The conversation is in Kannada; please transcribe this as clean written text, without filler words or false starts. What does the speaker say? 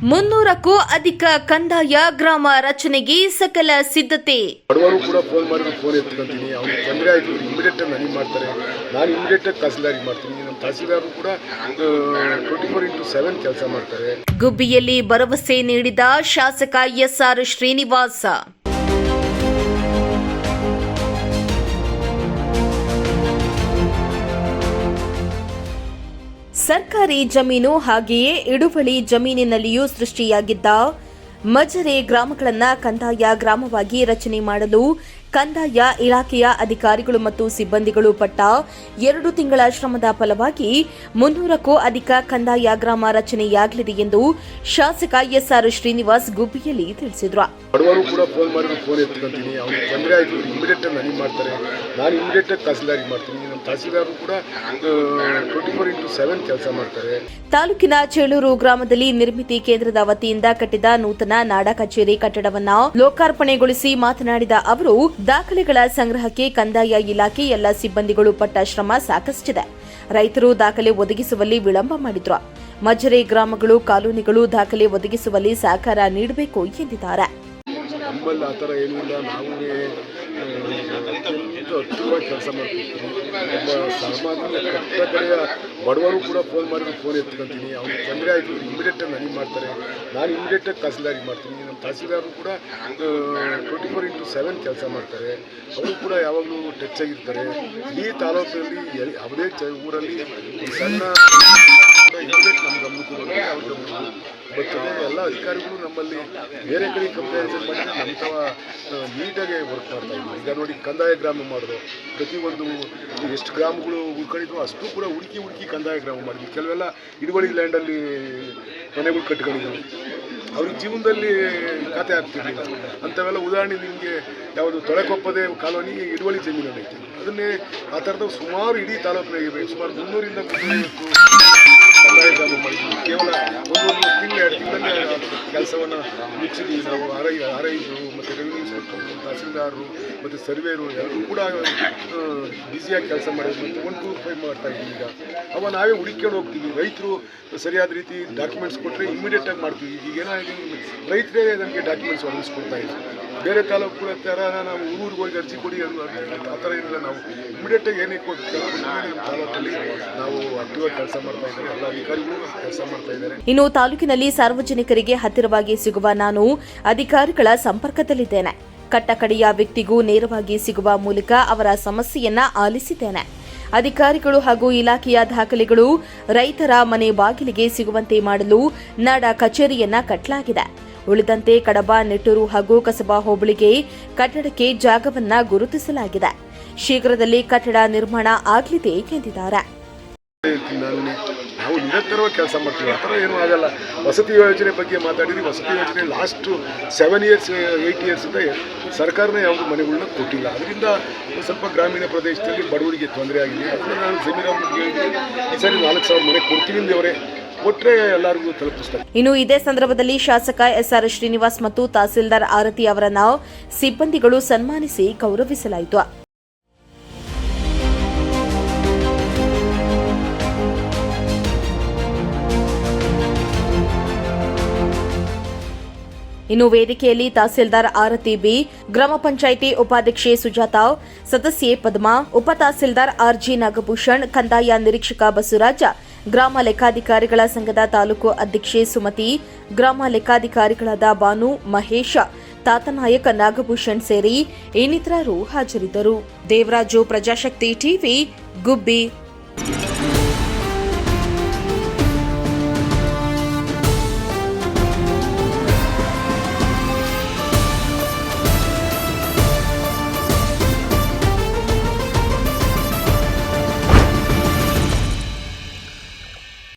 300ಕ್ಕೂ ಅಧಿಕ ಕಂದಾಯ ಗ್ರಾಮ ರಚನೆಗೆ ಸಕಲ ಸಿದ್ಧತೆ. ಬಡವರು ಕೂಡ ಫೋನ್ ಮಾಡಿದ್ರೆ ಫೋನ್ ಎತ್ಕೊಂತೀನಿ, ಅವ್ರಿಗೆ ತೊಂದರೆ ಆಯಿತು ಇಮಿಡಿಯೇಟ್ ನನಗೆ ಮಾಡ್ತಾರೆ, ನಾನು ಇಮಿಡಿಯೇಟ್ ತಹಸೀಲ್ದಾರಿಗೆ ಮಾಡ್ತೀನಿ. ನಮ್ಮ ತಹಸೀಲ್ದಾರರು ಕೂಡ 24/7 ಕೆಲಸ ಮಾಡ್ತಾರೆ. ಗುಬ್ಬಿಯಲ್ಲಿ ಭರವಸೆ ನೀಡಿದ ಶಾಸಕ ಎಸ್ಆರ್ ಶ್ರೀನಿವಾಸ. ಸರ್ಕಾರಿ ಜಮೀನು ಹಾಗೆಯೇ ಹಿಡುವಳಿ ಜಮೀನಿನಲ್ಲಿಯೂ ಸೃಷ್ಟಿಯಾಗಿದ್ದ ಮಜರೆ ಗ್ರಾಮಗಳನ್ನು ಕಂದಾಯ ಗ್ರಾಮವಾಗಿ ರಚನೆ ಮಾಡಲು ಕಂದಾಯ ಇಲಾಖೆಯ ಅಧಿಕಾರಿಗಳು ಮತ್ತು ಸಿಬ್ಬಂದಿಗಳು ಪಟ್ಟ 2 ತಿಂಗಳ ಶ್ರಮದ ಫಲವಾಗಿ 300ಕ್ಕೂ ಅಧಿಕ ಕಂದಾಯ ಗ್ರಾಮ ರಚನೆಯಾಗಲಿದೆ ಎಂದು ಶಾಸಕ ಎಸ್ಆರ್ ಶ್ರೀನಿವಾಸ್ ಗುಬ್ಬಿಯಲ್ಲಿ ತಿಳಿಸಿದರು. ಬಡವರು ಕೂಡ ಫೋನ್ ಮಾಡಿದ್ರೆ ಫೋನ್ ಎತ್ಕೊಂತೀನಿ, ಅವ್ರಿಗೆ ತೊಂದರೆ ಆಯಿತು ಇಮಿಡಿಯೇಟ್ ನನಗೆ ಮಾಡ್ತಾರೆ, ನಾನು ಇಮಿಡಿಯೇಟ್ ತಹಸೀಲ್ದಾರಿಗೆ ಮಾಡ್ತೀನಿ. ನಮ್ಮ ತಹಸೀಲ್ದಾರರು ಕೂಡ 24/7 ಕೆಲಸ ಮಾಡ್ತಾರೆ. ತಾಲೂಕಿನ ಚೇಳೂರು ಗ್ರಾಮದಲ್ಲಿ ನಿರ್ಮಿತಿ ಕೇಂದ್ರದ ವತಿಯಿಂದ ಕಟ್ಟಿದ ನೂತನ ನಾಡ ಕಚೇರಿ ಕಟ್ಟಡವನ್ನು ಲೋಕಾರ್ಪಣೆಗೊಳಿಸಿ ಮಾತನಾಡಿದ ಅವರು, ದಾಖಲೆಗಳ ಸಂಗ್ರಹಕ್ಕೆ ಕಂದಾಯ ಇಲಾಖೆ ಎಲ್ಲ ಸಿಬ್ಬಂದಿಗಳು ಪಟ್ಟ ಶ್ರಮ ಸಾಕಷ್ಟಿದೆ. ರೈತರು ದಾಖಲೆ ಒದಗಿಸುವಲ್ಲಿ ವಿಳಂಬ ಮಾಡಿದ್ರು. ಮಜರೆ ಗ್ರಾಮಗಳು, ಕಾಲೋನಿಗಳು ದಾಖಲೆ ಒದಗಿಸುವಲ್ಲಿ ಸಹಕಾರ ನೀಡಬೇಕು ಎಂದಿದ್ದಾರೆ. ನಮ್ಮಲ್ಲಿ ಆ ಥರ ಏನೂ ಇಲ್ಲ, ನಾವು ಅತ್ಯುತ್ತಮವಾಗಿ ಕೆಲಸ ಮಾಡ್ತಿರ್ತೀವಿ. ಒಬ್ಬ ಸಾಮಾನ್ಯ ಕಟ್ಟ ಕಡೆಯ ಬಡವರು ಕೂಡ ಫೋನ್ ಮಾಡಿದ್ರೆ ಫೋನ್ ಎತ್ಕೊಂತೀನಿ, ಅವ್ರಿಗೆ ತೊಂದರೆ ಆಯಿತು ಇಮಿಡಿಯೇಟ್ ನನಗೆ ಮಾಡ್ತಾರೆ, ನಾನು ಇಮಿಡಿಯೇಟ್ ತಹಸೀಲ್ದಾರಿಗೆ ಮಾಡ್ತೀನಿ. ನಮ್ಮ ತಹಸೀಲ್ದಾರರು ಕೂಡ 24/7 ಕೆಲಸ ಮಾಡ್ತಾರೆ. ಅವರು ಕೂಡ ಯಾವಾಗಲೂ ಟಚ್ ಆಗಿರ್ತಾರೆ. ಈ ತಾಲೂಕಿನಲ್ಲಿ ಯಾವುದೇ ಊರಲ್ಲಿ ಸಣ್ಣ ಇಮಿಡಿಯೇಟ್ ನಮ್ಮ ಗಮನಕ್ಕೂ ಬರ್ತದೆ, ಅವ್ರ ಗಮನಕ್ಕೂ ಬರ್ತದೆ. ಎಲ್ಲ ಅಧಿಕಾರಿಗಳು ನಮ್ಮಲ್ಲಿ ಬೇರೆ ಕಡೆ ಕಂಪ್ಯಾರಿಸನ್ ಮಾಡಿದ್ರೆ ನಮ್ಮ ಥರ ನೀಟಾಗಿ ವರ್ಕ್ ಮಾಡ್ತಾ ಇದ್ವಿ. ಈಗ ನೋಡಿ, ಕಂದಾಯ ಗ್ರಾಮ ಮಾಡಿದ್ರು, ಪ್ರತಿಯೊಂದು ಎಷ್ಟು ಗ್ರಾಮಗಳು ಉಳ್ಕೊಂಡಿದ್ವು ಅಷ್ಟು ಕೂಡ ಹುಡುಕಿ ಕಂದಾಯ ಗ್ರಾಮ ಮಾಡಿದ್ವಿ. ಕೆಲವೆಲ್ಲ ಹಿಡುವಳಿ ಲ್ಯಾಂಡಲ್ಲಿ ಮನೆಗಳು ಕಟ್ಕೊಂಡಿದ್ವು, ಅವ್ರಿಗೆ ಜೀವನದಲ್ಲಿ ಖಾತೆ ಆಗ್ತಿರ್ಲಿಲ್ಲ. ಅಂಥವೆಲ್ಲ ಉದಾಹರಣೆ ನಿಮಗೆ ಯಾವುದು ತೊಳೆಕೊಪ್ಪದೆ ಕಾಲೋನಿ ಹಿಡುವಳಿ ಜಮೀನಲ್ಲಿ ಐತಿ. ಅದನ್ನೇ ಆ ಥರದ ಸುಮಾರು ಇಡೀ ತಾಲೂಕಿನಾಗಿವೆ ಸುಮಾರು 300ರಿಂದ 350 ಕಂದಾಯ ಗ್ರಾಮ ಮಾಡಿದ್ವಿ. ಕೇವಲ 1 ತಿಂಗಳು 2 ತಿಂಗಳಲ್ಲೇ ಕೆಲಸವನ್ನು ಮುಗಿಸಿದ್ವಿ. ನಾವು ಆರೈದು ಮತ್ತು ರೆವಿನ್ಯೂ ಇನ್ಸ್ಪೆಕ್ಟರು, ತಹಸೀಲ್ದಾರರು ಮತ್ತು ಸರ್ವೇರು ಎಲ್ಲರೂ ಕೂಡ ಬ್ಯುಸಿಯಾಗಿ ಕೆಲಸ ಮಾಡಿದ್ವಿ. ಮತ್ತು 1 to 5 ಮಾಡ್ತಾ ಇದ್ವಿ. ಈಗ ನಾವೇ ಹುಡುಕೊಂಡು ಹೋಗ್ತೀವಿ. ರೈತರು ಸರಿಯಾದ ರೀತಿ ಡಾಕ್ಯುಮೆಂಟ್ಸ್ ಕೊಟ್ಟರೆ ಇಮಿಡಿಯೇಟಾಗಿ ಮಾಡ್ತೀವಿ. ಈಗ ಏನಾಗಿದೆ, ರೈತರೇ ನಮಗೆ ಡಾಕ್ಯುಮೆಂಟ್ಸ್ ಒದಗಿಸ್ಕೊಡ್ತಾ ಇದ್ವಿ. ಬೇರೆ ತಾಲೂಕುಗಳ ಥರ ನಾವು ಊರಿಗೆ ಹೋಗಿ ಅರ್ಜಿ ಕೊಡಿ ಆ ಥರ ಏನಿಲ್ಲ. ನಾವು ಇಮಿಡಿಯೇಟಾಗಿ ಏನೇ ಕೊಟ್ಟು ನಮ್ಮ ತಾಲೂಕಲ್ಲಿ ನಾವು ಅಕ್ಟಿವಾಗಿ ಕೆಲಸ ಮಾಡ್ತಾ ಇದ್ದಾರೆ. ಎಲ್ಲ ಅಧಿಕಾರಿಗಳು ಕೆಲಸ ಮಾಡ್ತಾ ಇದ್ದಾರೆ. ಇನ್ನು ತಾಲೂಕಿನಲ್ಲಿ ಸಾರ್ವಜನಿಕರಿಗೆ ಹತ್ತಿರವಾಗಿ ಸಿಗುವ ನಾನು ಅಧಿಕಾರಿಗಳ ಸಂಪರ್ಕದಲ್ಲಿದ್ದೇನೆ. ಕಟ್ಟಕಡೆಯ ವ್ಯಕ್ತಿಗೂ ನೇರವಾಗಿ ಸಿಗುವ ಮೂಲಕ ಅವರ ಸಮಸ್ಯೆಯನ್ನ ಆಲಿಸಿದ್ದೇನೆ. ಅಧಿಕಾರಿಗಳು ಹಾಗೂ ಇಲಾಖೆಯ ದಾಖಲೆಗಳು ರೈತರ ಮನೆ ಬಾಗಿಲಿಗೆ ಸಿಗುವಂತೆ ಮಾಡಲು ನಾಡ ಕಚೇರಿಯನ್ನ ಕಟ್ಟಲಾಗಿದೆ. ಉಳಿದಂತೆ ಕಡಬ, ನಿಟ್ಟೂರು ಹಾಗೂ ಕಸಬಾ ಹೋಬಳಿಗೆ ಕಟ್ಟಡಕ್ಕೆ ಜಾಗವನ್ನ ಗುರುತಿಸಲಾಗಿದೆ. ಶೀಘ್ರದಲ್ಲಿ ಕಟ್ಟಡ ನಿರ್ಮಾಣ ಆಗಲಿದೆ ಎಂದಿದ್ದಾರೆ. ನಾವು ನಿರಂತರವಾಗಿ ಕೆಲಸ ಮಾಡ್ತೀವಿ, ಆ ಥರ ಏನೂ ಆಗಲ್ಲ. ವಸತಿ ಯೋಜನೆ ಬಗ್ಗೆ ಮಾತಾಡಿದ್ವಿ. ವಸತಿ ಯೋಜನೆ ಲಾಸ್ಟ್ 7 years 8 yearsಯಿಂದ ಸರ್ಕಾರನೇ ಯಾವುದು ಮನೆಗಳನ್ನ ಕೊಟ್ಟಿಲ್ಲ. ಅದರಿಂದ ಸ್ವಲ್ಪ ಗ್ರಾಮೀಣ ಪ್ರದೇಶದಲ್ಲಿ ಬಡವರಿಗೆ ತೊಂದರೆ ಆಗಿದೆ. ಅದನ್ನು ನಾನು ಜಮೀನವ್ರಿಗೆ ಹೇಳಿದ್ದೀನಿ, ಈ ಸರಿ 4,000 ಮನೆ ಕೊಡ್ತೀನಿ ಅಂದವರೇ, ಕೊಟ್ಟರೆ ಎಲ್ಲರಿಗೂ ತಲುಪಿಸ್ತಾರೆ. ಇನ್ನು ಇದೇ ಸಂದರ್ಭದಲ್ಲಿ ಶಾಸಕ ಎಸ್ಆರ್ ಶ್ರೀನಿವಾಸ್ ಮತ್ತು ತಹಸೀಲ್ದಾರ್ ಆರತಿ ಅವರನ್ನ ಸಿಬ್ಬಂದಿಗಳು ಸನ್ಮಾನಿಸಿ ಗೌರವಿಸಲಾಯಿತು. ಇನ್ನು ವೇದಿಕೆಯಲ್ಲಿ ತಹಸೀಲ್ದಾರ್ ಆರತಿ ಬಿ, ಗ್ರಾಮ ಪಂಚಾಯಿತಿ ಉಪಾಧ್ಯಕ್ಷೆ ಸುಜಾತಾ, ಸದಸ್ಯೆ ಪದ್ಮಾ, ಉಪ ತಹಸೀಲ್ದಾರ್ ಆರ್ಜಿ ನಾಗಭೂಷಣ್, ಕಂದಾಯ ನಿರೀಕ್ಷಕ ಬಸವರಾಜ, ಗ್ರಾಮ ಲೆಕ್ಕಾಧಿಕಾರಿಗಳ ಸಂಘದ ತಾಲೂಕು ಅಧ್ಯಕ್ಷೆ ಸುಮತಿ, ಗ್ರಾಮ ಲೆಕ್ಕಾಧಿಕಾರಿಗಳಾದ ಬಾನು, ಮಹೇಶ, ತಾತನಾಯಕ, ನಾಗಭೂಷಣ್ ಸೇರಿ ಇನ್ನಿತರರು ಹಾಜರಿದ್ದರು. ದೇವರಾಜು, ಪ್ರಜಾಶಕ್ತಿ ಟಿವಿ, ಗುಬ್ಬಿ.